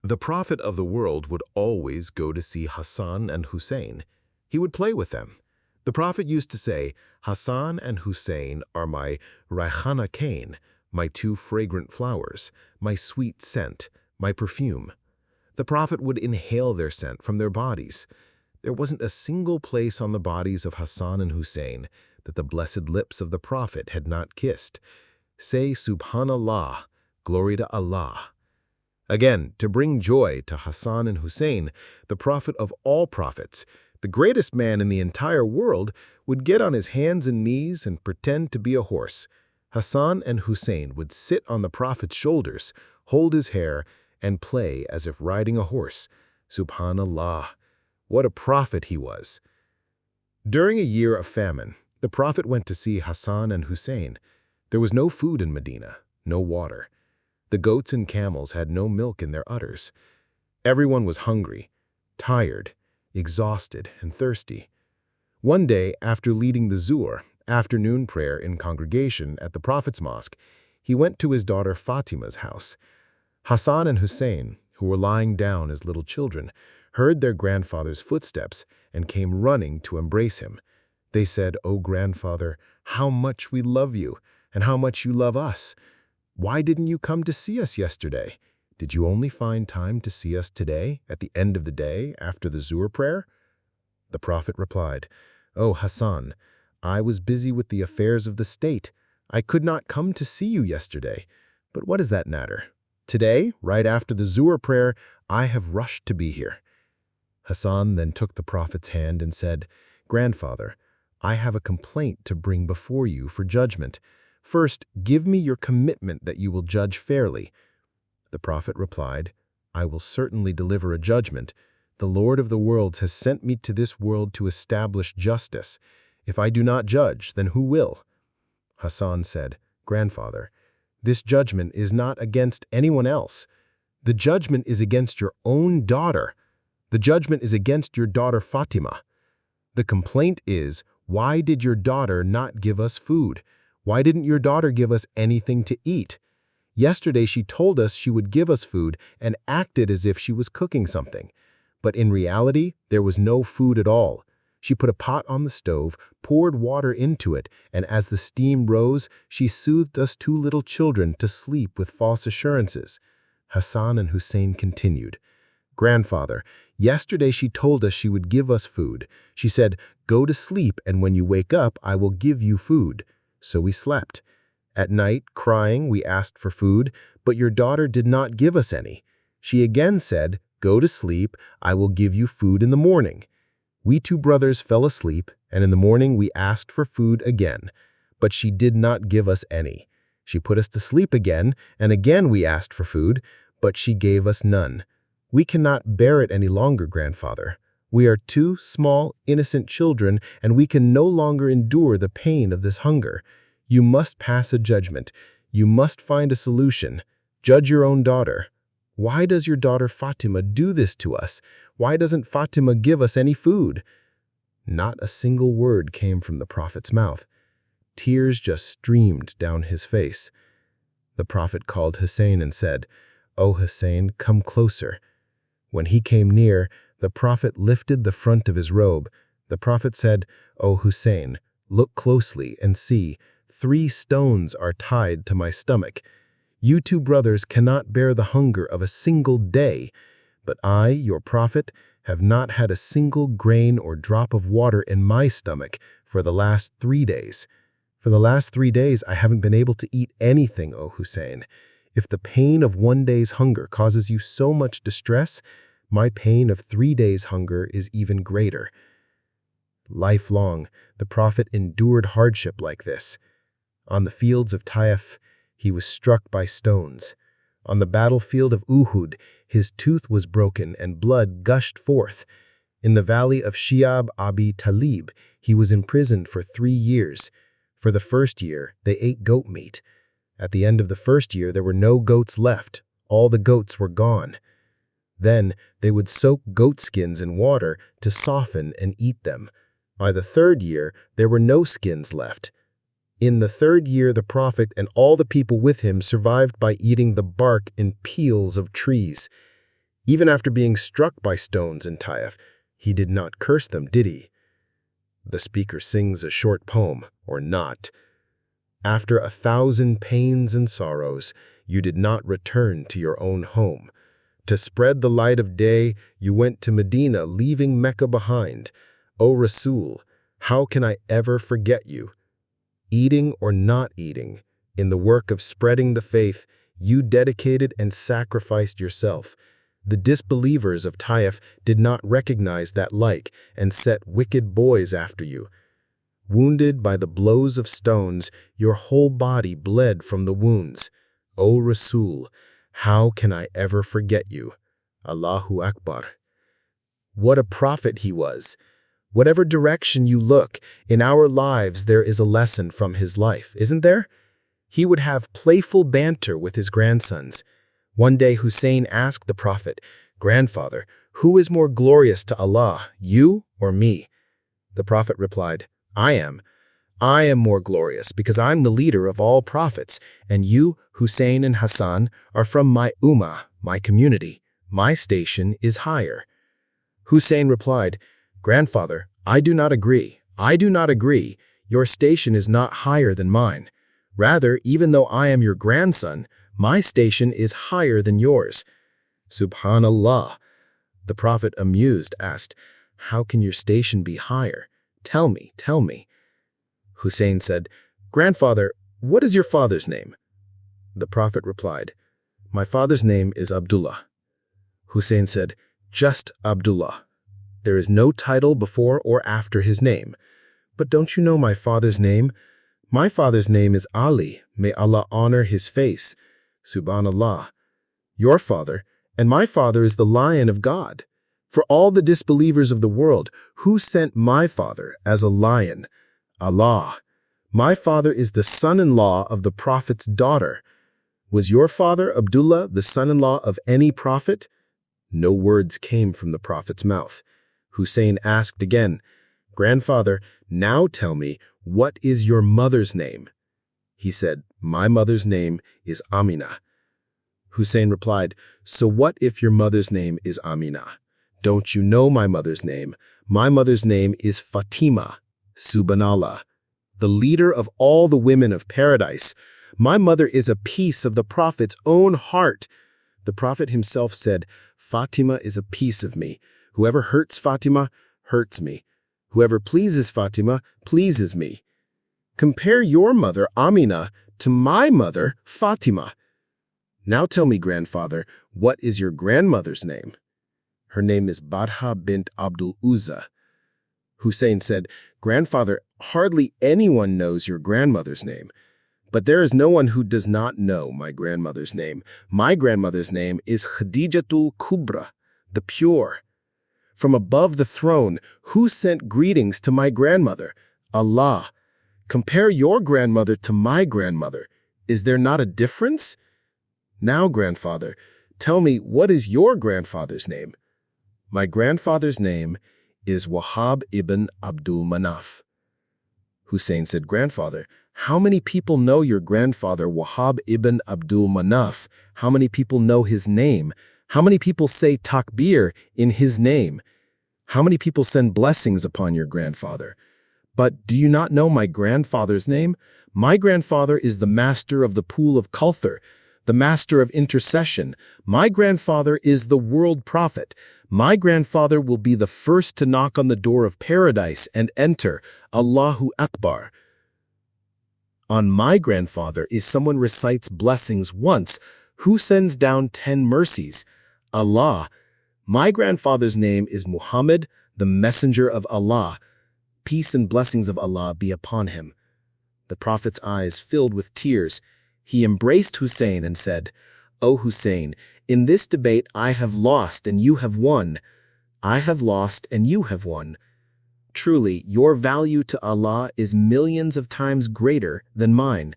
The Prophet of the world would always go to see Hasan and Husayn. He would play with them. The Prophet used to say, "Hasan and Husayn are my Raihana Kain, my two fragrant flowers, my sweet scent, my perfume." The Prophet would inhale their scent from their bodies. There wasn't a single place on the bodies of Hasan and Husayn that the blessed lips of the Prophet had not kissed. Say Subhanallah, glory to Allah. Again, to bring joy to Hasan and Husayn, the Prophet of all prophets, the greatest man in the entire world, would get on his hands and knees and pretend to be a horse. Hasan and Husayn would sit on the Prophet's shoulders, hold his hair, and play as if riding a horse. Subhanallah, what a prophet he was. During a year of famine, the Prophet went to see Hasan and Husayn. There was no food in Medina, no water. The goats and camels had no milk in their udders. Everyone was hungry, tired, exhausted, and thirsty. One day, after leading the Zuhr, afternoon prayer in congregation at the Prophet's mosque, he went to his daughter Fatimah's house. Hasan and Husayn, who were lying down as little children, heard their grandfather's footsteps and came running to embrace him. They said, "O grandfather, how much we love you, and how much you love us. Why didn't you come to see us yesterday? Did you only find time to see us today, at the end of the day, after the Zuhr prayer?" The Prophet replied, "O Hasan, I was busy with the affairs of the state. I could not come to see you yesterday. But what does that matter? Today, right after the Zuhr prayer, I have rushed to be here." Hasan then took the Prophet's hand and said, "Grandfather, I have a complaint to bring before you for judgment. First, give me your commitment that you will judge fairly." The Prophet replied, "I will certainly deliver a judgment. The Lord of the worlds has sent me to this world to establish justice. If I do not judge, then who will?" Hasan said, "Grandfather, this judgment is not against anyone else. The judgment is against your own daughter. The judgment is against your daughter Fatimah. The complaint is, why did your daughter not give us food? Why didn't your daughter give us anything to eat? Yesterday she told us she would give us food and acted as if she was cooking something. But in reality, there was no food at all. She put a pot on the stove, poured water into it, and as the steam rose, she soothed us two little children to sleep with false assurances." Hasan and Husayn continued, "Grandfather, yesterday she told us she would give us food. She said, 'Go to sleep, and when you wake up, I will give you food.' So we slept. At night, crying, we asked for food, but your daughter did not give us any. She again said, 'Go to sleep, I will give you food in the morning.' We two brothers fell asleep, and in the morning we asked for food again, but she did not give us any. She put us to sleep again, and again we asked for food, but she gave us none. We cannot bear it any longer, grandfather. We are two small, innocent children, and we can no longer endure the pain of this hunger. You must pass a judgment. You must find a solution. Judge your own daughter. Why does your daughter Fatima do this to us? Why doesn't Fatima give us any food?" Not a single word came from the Prophet's mouth. Tears just streamed down his face. The Prophet called Husayn and said, "O Husayn, come closer." When he came near, the Prophet lifted the front of his robe. The Prophet said, "O Husayn, look closely and see, 3 stones are tied to my stomach. You two brothers cannot bear the hunger of a single day, but I, your Prophet, have not had a single grain or drop of water in my stomach for the last 3 days. For the last 3 days, I haven't been able to eat anything, O Husayn. If the pain of 1 day's hunger causes you so much distress, my pain of 3 days' hunger is even greater." Lifelong, the Prophet endured hardship like this. On the fields of Taif, he was struck by stones. On the battlefield of Uhud, his tooth was broken and blood gushed forth. In the valley of Shiab Abi Talib, he was imprisoned for 3 years. For the first year, they ate goat meat. At the end of the first year, there were no goats left. All the goats were gone. Then they would soak goat skins in water to soften and eat them. By the 3rd year, there were no skins left. In the 3rd year, the Prophet and all the people with him survived by eating the bark and peels of trees. Even after being struck by stones in Taif, he did not curse them, did he? The speaker sings a short poem, or not. After 1,000 pains and sorrows, you did not return to your own home. To spread the light of day, you went to Medina, leaving Mecca behind. O Rasul, how can I ever forget you? Eating or not eating, in the work of spreading the faith, you dedicated and sacrificed yourself. The disbelievers of Taif did not recognize that light and set wicked boys after you. Wounded by the blows of stones, your whole body bled from the wounds. O Rasul, how can I ever forget you? Allahu Akbar. What a prophet he was! Whatever direction you look, in our lives there is a lesson from his life, isn't there? He would have playful banter with his grandsons. One day Husayn asked the Prophet, "Grandfather, who is more glorious to Allah, you or me?" The Prophet replied, I am more glorious because I'm the leader of all prophets, and you, Husayn and Hasan, are from my ummah, my community. My station is higher. Husayn replied, Grandfather, I do not agree. I do not agree. Your station is not higher than mine. Rather, even though I am your grandson, my station is higher than yours. Subhanallah. The Prophet, amused, asked, How can your station be higher? Tell me, tell me. Husayn said, Grandfather, what is your father's name? The Prophet replied, My father's name is Abdullah. Husayn said, Just Abdullah. There is no title before or after his name. But don't you know my father's name? My father's name is Ali. May Allah honor his face. Subhanallah. Your father and my father is the Lion of God. For all the disbelievers of the world, who sent my father as a lion? Allah. My father is the son-in-law of the Prophet's daughter. Was your father, Abdullah, the son-in-law of any prophet? No words came from the Prophet's mouth. Husayn asked again, Grandfather, now tell me, what is your mother's name? He said, My mother's name is Aminah. Husayn replied, So what if your mother's name is Aminah? Don't you know my mother's name? My mother's name is Fatimah. Subhanallah. The leader of all the women of paradise. My mother is a piece of the Prophet's own heart. The Prophet himself said, Fatimah is a piece of me. Whoever hurts Fatimah, hurts me. Whoever pleases Fatimah, pleases me. Compare your mother, Aminah, to my mother, Fatimah. Now tell me, grandfather, what is your grandmother's name? Her name is Barha bint Abdul Uzza. Husayn said, Grandfather, hardly anyone knows your grandmother's name. But there is no one who does not know my grandmother's name. My grandmother's name is Khadijatul Kubra, the pure. From above the throne, who sent greetings to my grandmother? Allah. Compare your grandmother to my grandmother. Is there not a difference? Now, grandfather, tell me, what is your grandfather's name? My grandfather's name is Wahab ibn Abdul Manaf. Husayn said, Grandfather, how many people know your grandfather Wahab ibn Abdul Manaf? How many people know his name? How many people say takbir in his name? How many people send blessings upon your grandfather? But do you not know my grandfather's name? My grandfather is the master of the pool of Kauthar, the master of intercession. My grandfather is the world prophet. My grandfather will be the first to knock on the door of paradise and enter. Allahu Akbar. On my grandfather is someone recites blessings once, who sends down 10 mercies. Allah. My grandfather's name is Muhammad, the messenger of Allah. Peace and blessings of Allah be upon him. The Prophet's eyes filled with tears. He embraced Husayn and said, O Husayn, in this debate I have lost and you have won. I have lost and you have won. Truly, your value to Allah is millions of times greater than mine.